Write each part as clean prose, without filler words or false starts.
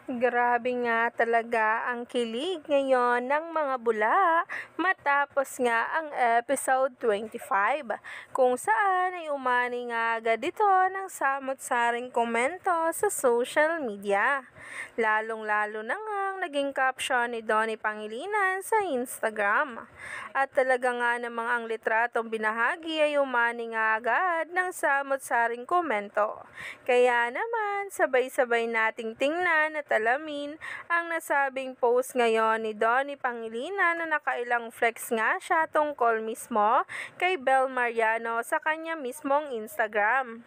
Grabe nga talaga ang kilig ngayon ng mga bula matapos nga ang episode 25 kung saan ay umani nga agad ito ng samot-saring komento sa social media. Lalong-lalo na nga ang naging caption ni Donnie Pangilinan sa Instagram. At talaga nga namang ang litratong binahagi ay umani nga agad ng samot-saring komento. Kaya naman sabay-sabay nating tingnan at alamin ang nasabing post ngayon ni Donnie Pangilinan na nakailang flex nga siya tungkol mismo kay Bel Mariano sa kanya mismong Instagram.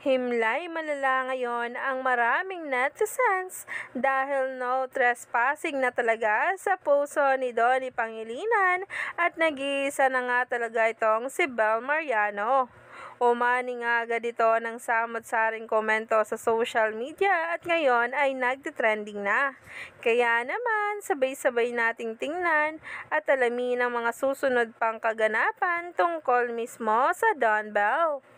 Himlay malala ngayon ang maraming netizens dahil no trespassing na talaga sa puso ni Donnie Pangilinan at nag-iisa na nga talaga itong si Bel Mariano. Umani nga agad ito ng samot-saring komento sa social media at ngayon ay nagtitrending na. Kaya naman sabay-sabay nating tingnan at alamin ang mga susunod pang kaganapan tungkol mismo sa Don Bell.